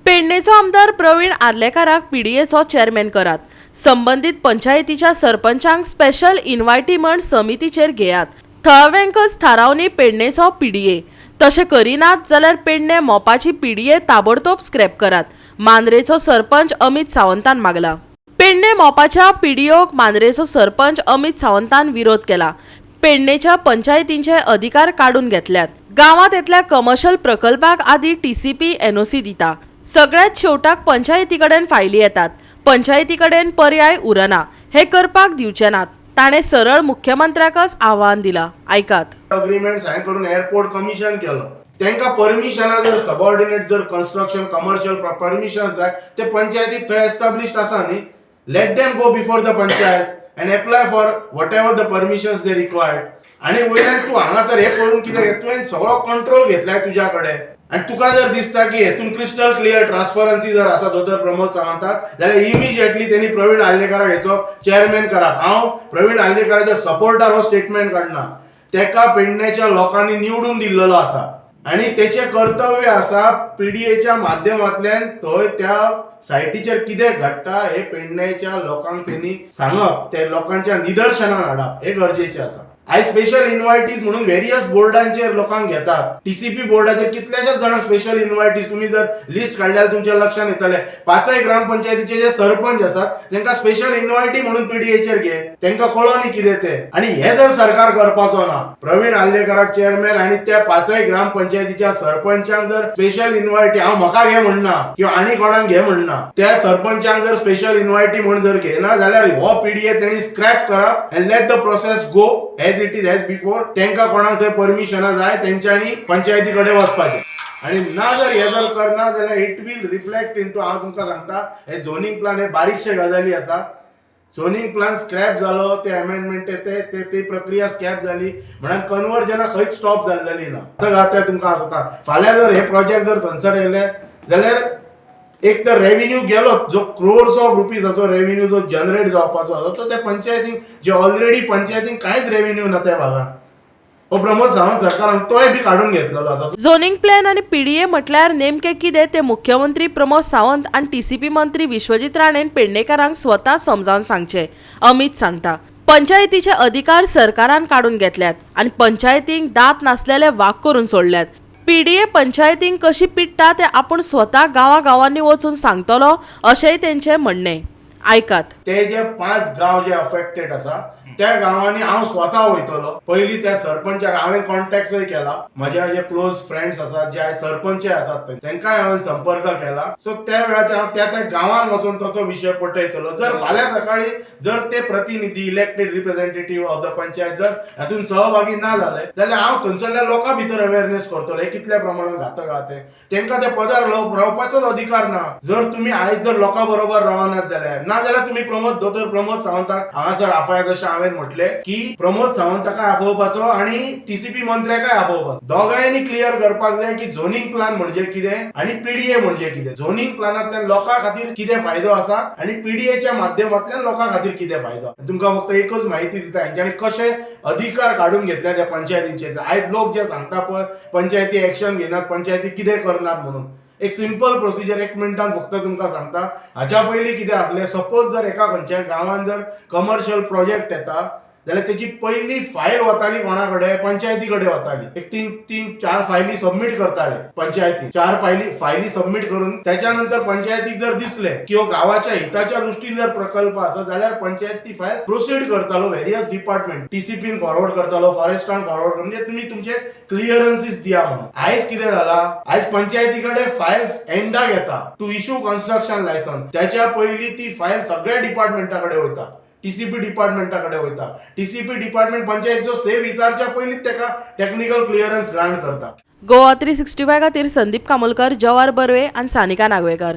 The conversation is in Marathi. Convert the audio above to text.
पेडणेचो आमदार प्रवीण आर्लेकाराक पीडीएचो चेअरमॅन करात. संबंधित पंचायतीच्या सरपंचांक स्पेशल इन्व्हायटी समितीचेर घेयात. थळाव्यांकच थारावनी पेडणेचो पीडीए. तशें करिनात जाल्यार पेडणे मोपाची पीडीए ताबडतोब स्क्रॅप करात. मांद्रेचो सरपंच अमित सावंतान मागला. पेडणे मोपाच्या पीडीओक मांद्रेचो सरपंच अमित सावंतान विरोध केला. पेडणेच्या पंचायतींचे अधिकार काढून घेतल्यात. गावात येतल्या कमर्शियल प्रकल्पाक आदी टीसीपी एनओसी दिता. सगळ्यात शेवटाक पंचायती कडेन फायली येतात. पंचायती कडेन पर्याय उरना. हे करपाक दिवचे नात. ताणे सरळ मुख्यमंत्र्याकच आव्हान दिला. ऐकात. अग्रीमेंट साइन करून एअरपोर्ट कमिशन केलं. त्यांना परमिशना जर सबऑर्डिनेट जर कन्स्ट्रक्शन कमर्शियल परमिशन्स जाय ते पंचायतीत थंय एस्टॅब्लिश्ड आसा न्ही. Let them go before the panchayat and apply for what ever the permissions they required. आणि वयल्यान तूं हांगासर हे करून कितें तुवें सगळो कंट्रोल घेतलाय तुज्या कडेन. आणि तुका जर दिसता की हेतून क्रिस्टल क्लियर ट्रान्सपरन्सी जर आसा दोतोर प्रमोद सावंताक जाल्यार इमिजिएटली त्यांनी प्रवीण आर्लेकाराक हेचो चेअरमॅन करप. हांव प्रवीण आर्लेकाराच्या सपोर्टार हो स्टेटमेंट काढना. तेका पेडण्याच्या लोकांनी निवडून दिल्लो आसा आणि तेचे कर्तव्य आसा पीडीएच्या माध्यमांतल्यान थंय त्या सायटीचेर कितें घडटा हे पेडण्याच्या लोकांक त्यांनी सांगप, ते लोकांच्या निदर्शनान हाडप हे गरजेचे आसा. आयज स्पेशल इन्व्हायटीज म्हणून व्हेरियस बोर्डांचेर लोकांक घेतात. टीसीपी बोर्डाचेर कितल्याशाच जाणांक स्पेशल इन्व्हायटीज तुम्ही जर लिस्ट काढल्यार तुमच्या लक्षात येतले. पाचय ग्रामपंचायतीचे जे सरपंच असतात त्यांना स्पेशल इन्व्हायटी म्हणून पीडीएचेर घे. त्यांना कळोनी कितें ते. आणि हे जर सरकार करपाचो ना, प्रवीण आर्लेकाराक चेअरमॅन आणि त्या पाचय ग्रामपंचायतीच्या सरपंचांक जर स्पेशल इन्व्हायटी हांव म्हाका घे म्हणना किंवा आनी कोणाक घे म्हणना, त्या सरपंचांक जर स्पेशल इन्व्हायटी म्हणून जर घेना जाल्यार हो पीडीए त्यांनी स्क्रॅप करप and let the process go as it is as before. त्यांना कोणाक थंय परमिशना जाय तेंच्यांनी पंचायती कडेन वचपाचें. आणि ना जर हे जर करना जाल्यार इट विल रिफ्लेक्ट इनटू, हांव तुमकां सांगता, हे झोनिंग प्लान हे बारीकशे गजाली आसा. झोनिंग प्लान स्क्रॅप जालो, ते अमेंडमेंट ते प्रक्रिया स्क्रॅप जाली म्हणून कन्वर्जना खंयच स्टॉप जाल्लेली ना. आता तुमकां आसता फाल्यां जर हे प्रोजेक्ट जर थंयसर येयले जाल्यार एक तर रेव्हेन्यू गेलो, जो क्रोर्स ऑफ रुपीजाचो रेव्हेन्यू जो जनरेट जावपाचो आसा तो त्या पंचायतीक, जे ऑलरेडी पंचायतीक कांयच रेव्हेन्यू ना त्या भागात, हो प्रमोद सावंत सरकारान तोय बी काढून घेतलेलो आसा. झोनिंग प्लॅन आणि पीडीए म्हटल्यार नेमके कितें ते मुख्यमंत्री प्रमोद सावंत आणि टीसीपी मंत्री विश्वजीत राणेन पेडणेकारांक स्वता समजावून सांगचे. अमित सांगता, पंचायतीचे अधिकार सरकारान काढून घेतल्यात आणि पंचायतींक दात नासलेले वाग करून सोडल्यात. पीडीए पंचायतींक कशी पिट्टा ते आपण स्वता गावागावांनी वचून सांगतलो अशेंय तेंचे म्हणणे. ऐकात. ते जे 5 गाव जे अफेक्टेड आसा त्या गावांनी हांव स्वता वयतलो. पयलीं त्या सरपंचाक हांवें कॉन्टॅक्टय केला. म्हजे जे क्लोज फ्रेंड्स आसात, जे सरपंच आसात तेंकाय हांवें संपर्क केला. सो त्या वेळाचेर हांव त्या गांवांत वचून तो विशय पटयतलो. जर फाल्यां सकाळी जर ते प्रतिनिधी elected representative of the panchayat जर हातून सहभागी ना जाले जाल्यार हांव थंयसरल्या लोकां भितर अवेअरनेस करतलो हे कितल्या प्रमाणात घातक आहा ते. तेंकां त्या पदार रावपाचोच अधिकार ना. जर तुमी आयज जर लोकां बरोबर रावनात जाल्यार ना जाल्यार तुम्ही दोतोर प्रमोद सावंताक हांगासर आफाय जशें हांवें म्हटले की प्रमोद सावंताकाय आफोवपाचो आणि टीसीपी मंत्र्याकाय आफोवपाचो. दोगांयनी क्लियर करपाक जाय की झोनिंग प्लान म्हणजे कितें आणि पीडीए म्हणजे कितें. झोनिंग प्लानांतल्यान लोकां खातीर कितें फायदो आसा आणि पीडीएच्या माध्यमांतल्यान लोकां खातीर कितें फायदो. तुमकां फक्त एकच म्हायती दिता हेंच्यांनी कशे अधिकार काढून घेतल्या त्या पंचायतींचे. आयज लोक जे सांगता पळय पंचायती एक्शन घेनात, पंचायती कितें करनात म्हणून, एक सिंपल प्रोसिजर 1 मिनिटान फक्त तुमकां सांगता. हाच्या पयलीं कितें आसलें, सपोज जर एका खंयच्या गांवांत जर कमर्शियल प्रोजेक्ट येता जाल्यार त्याची पहिली फायल वताली कोणाकडे, पंचायती कडेन वताली. एक 3-4 फायली सबमिट करताले पंचायती. 4 फायली सबमिट करून त्याच्यानंतर पंचायतीक जर दिसले की हो गावाच्या हिताच्या दृष्टीन जर प्रकल्प आसा जाल्यार पंचायत ती फायल प्रोसीड करतालो व्हेरियस डिपार्टमेंट, टीसीपीन फॉरवर्ड करतालो, फॉरेस्टान फॉरवर्ड, म्हणजे तुम्ही तुमचे क्लिअरन्सीस दिया म्हणून. आयज कितें जाला, आयज पंचायती कडेन फायल एंडाक येता टू इश्यू कन्स्ट्रक्शन लायसन्स. त्याच्या पयली ती फायल सगळ्या डिपार्टमेंटाकडे वयता, टीसीपी डिपार्टमेंटाकडे वयता. टीसीपी डिपार्टमेंट पंचायतीचो सेव विचारच्या पयलींच तेका टेक्निकल क्लिअरन्स ग्रांट करता. गोवा 365 खातीर संदीप कामोलकर, जवाहर बर्वे आणि सानिका नागवेकर.